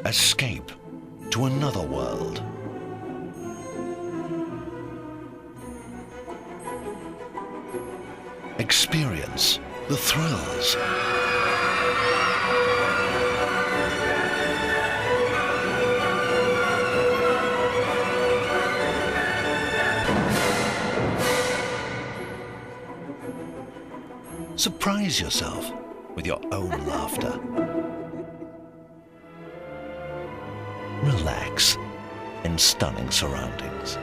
Escape to another world. Experience the thrills. Surprise yourself with your own laughter. Relax in stunning surroundings.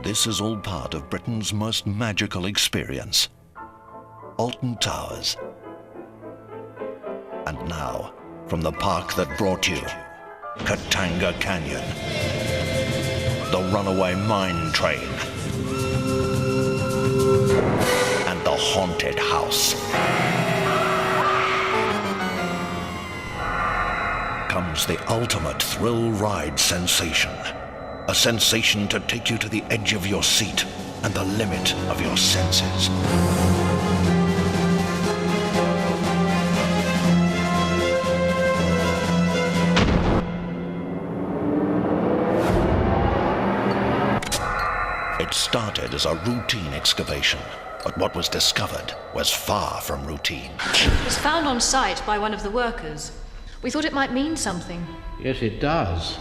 This is all part of Britain's most magical experience, Alton Towers. And now, from the park that brought you, Katanga Canyon, the runaway mine train, and the haunted house, comes the ultimate thrill ride sensation. A sensation to take you to the edge of your seat and the limit of your senses. It started as a routine excavation, but what was discovered was far from routine. It was found on site by one of the workers. We thought it might mean something. Yes, it does.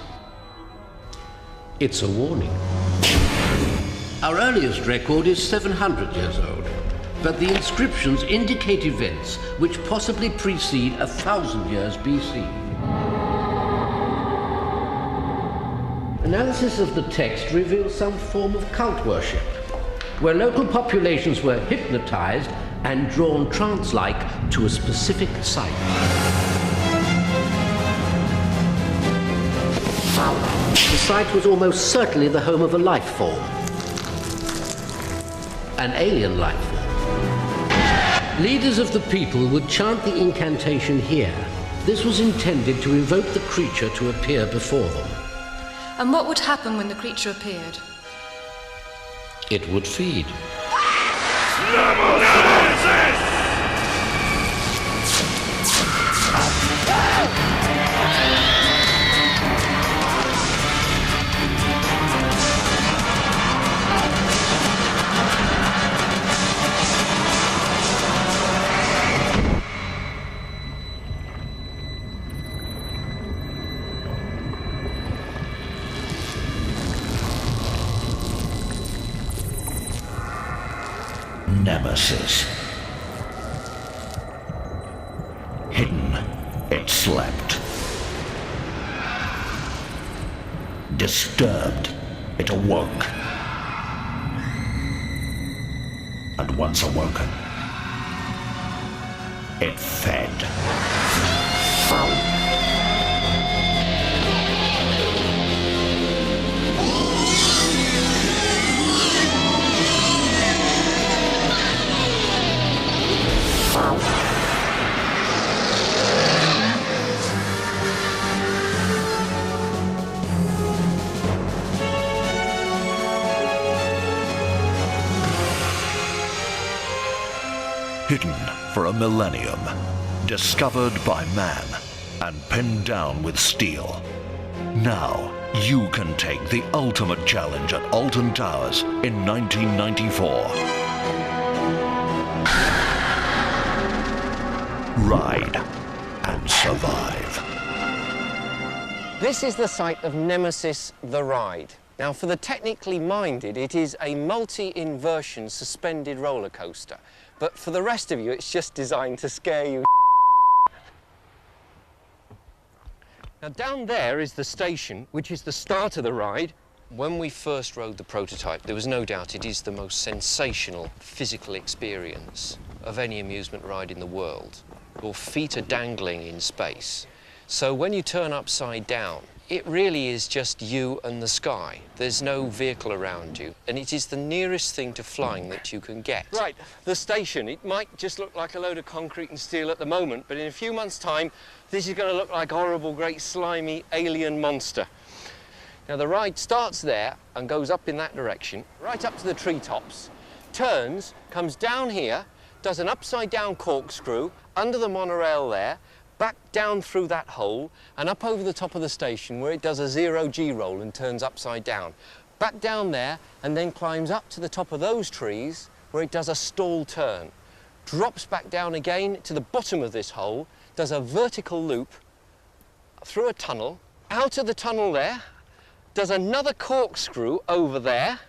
It's a warning. Our earliest record is 700 years old, but the inscriptions indicate events which possibly precede 1,000 years BC. Analysis of the text reveals some form of cult worship, where local populations were hypnotized and drawn trance-like to a specific site. The site was almost certainly the home of a life form. An alien life form. Leaders of the people would chant the incantation here. This was intended to invoke the creature to appear before them. And what would happen when the creature appeared? It would feed. Nemesis! Nemesis. Hidden, it slept. Disturbed, it awoke. And once awoken, it fed. Hidden for a millennium, discovered by man, and pinned down with steel. Now, you can take the ultimate challenge at Alton Towers in 1994. Ride and survive. This is the site of Nemesis the Ride. Now, for the technically minded, it is a multi-inversion suspended roller coaster. But for the rest of you, it's just designed to scare you. Now, down there is the station, which is the start of the ride. When we first rode the prototype, there was no doubt it is the most sensational physical experience of any amusement ride in the world. Your feet are dangling in space. So when you turn upside down, it really is just you and the sky. There's no vehicle around you, and it is the nearest thing to flying that you can get. Right, the station, it might just look like a load of concrete and steel at the moment, but in a few months' time, this is going to look like a horrible, great, slimy alien monster. Now, the ride starts there and goes up in that direction, right up to the treetops, turns, comes down here, does an upside-down corkscrew under the monorail there, back down through that hole and up over the top of the station where it does a 0G roll and turns upside down. Back down there and then climbs up to the top of those trees where it does a stall turn. Drops back down again to the bottom of this hole, does a vertical loop through a tunnel, out of the tunnel there, does another corkscrew over there,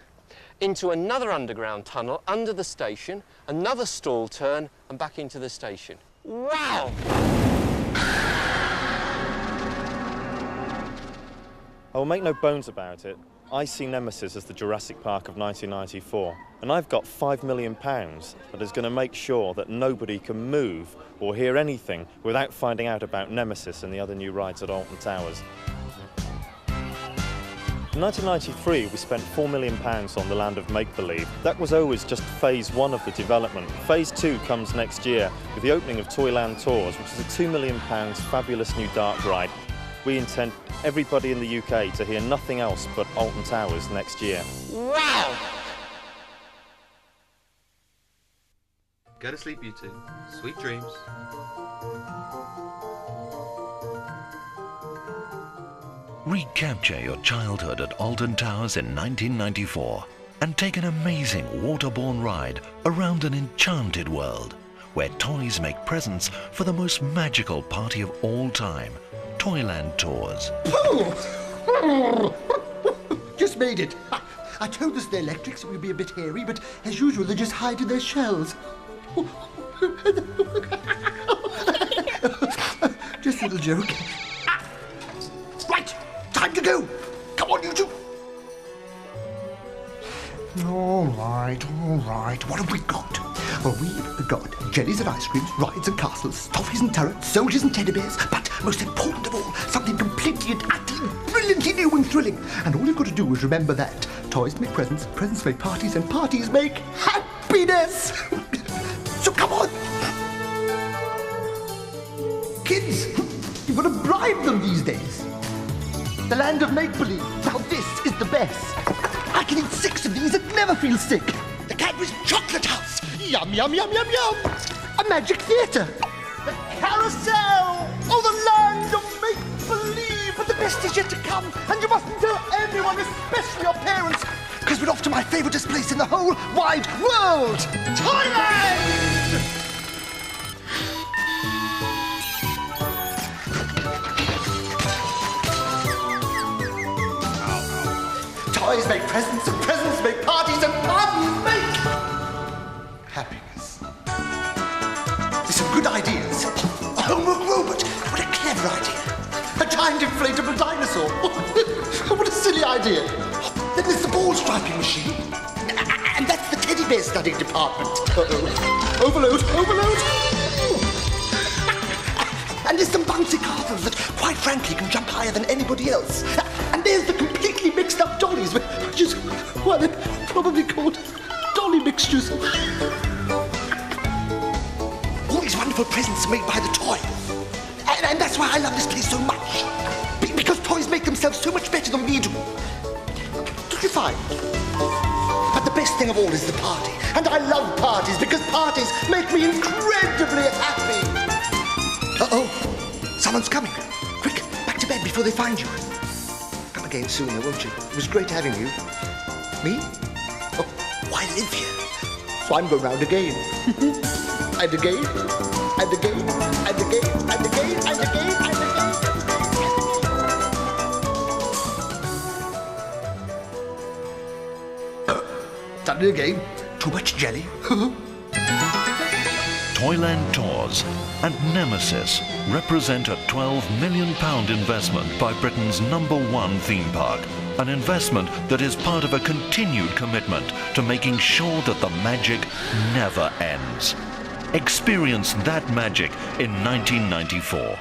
into another underground tunnel under the station, another stall turn and back into the station. Wow! I will make no bones about it. I see Nemesis as the Jurassic Park of 1994, and I've got £5 million that is going to make sure that nobody can move or hear anything without finding out about Nemesis and the other new rides at Alton Towers. In 1993, we spent £4 million on the Land of Make-Believe. That was always just phase 1 of the development. Phase 2 comes next year with the opening of Toyland Tours, which is a £2 million fabulous new dark ride. We intend everybody in the UK to hear nothing else but Alton Towers next year. Wow! Go to sleep, you two. Sweet dreams. Recapture your childhood at Alton Towers in 1994 and take an amazing waterborne ride around an enchanted world where toys make presents for the most magical party of all time, Toyland Tours. Just made it. I told us the electrics would be a bit hairy, but as usual they just hide in their shells. Just a little joke. Right, time to go. Come on, you two. All right. What have we got? Well, we've got jellies and ice creams, rides and castles, toffees and turrets, soldiers and teddy bears, but most important of all, something completely and utterly brilliantly new and thrilling. And all you've got to do is remember that toys make presents, presents make parties, and parties make happiness. So come on. Kids, you've got to bribe them these days. The land of make-believe. Now this is the best. I can eat 6 of these and never feel sick. The Cadbury's Chocolate House. Yum, yum, yum, yum, yum. A magic theatre. The Carousel. Oh, the land of make-believe. But the best is yet to come. And you mustn't tell anyone, especially your parents, because we're off to my favouriteest place in the whole wide world. Thailand! Toys make presents, and presents make parties, and parties make happiness. There's some good ideas. A homework robot. What a clever idea. A giant inflatable dinosaur. What a silly idea. Then there's the ball striping machine. And that's the teddy bear studying department. Uh-oh. Overload. And there's some bouncy castles that, quite frankly, can jump higher than anybody else. And there's the completely mixed up dollies, which is why they're probably called dolly mixtures. All these wonderful presents are made by the toy. And that's why I love this place so much. Because toys make themselves so much better than we do. Don't you find? But the best thing of all is the party. And I love parties because parties make me incredibly happy. Uh-oh, someone's coming. Quick, back to bed before they find you. Come again sooner, won't you? It was great having you. Me? Oh, I live here. So I'm going round again. And again, and again, and again, and again, and again, and again. Done it again. Too much jelly. Toyland Tours and Nemesis represent a £12 million investment by Britain's #1 theme park, an investment that is part of a continued commitment to making sure that the magic never ends. Experience that magic in 1994.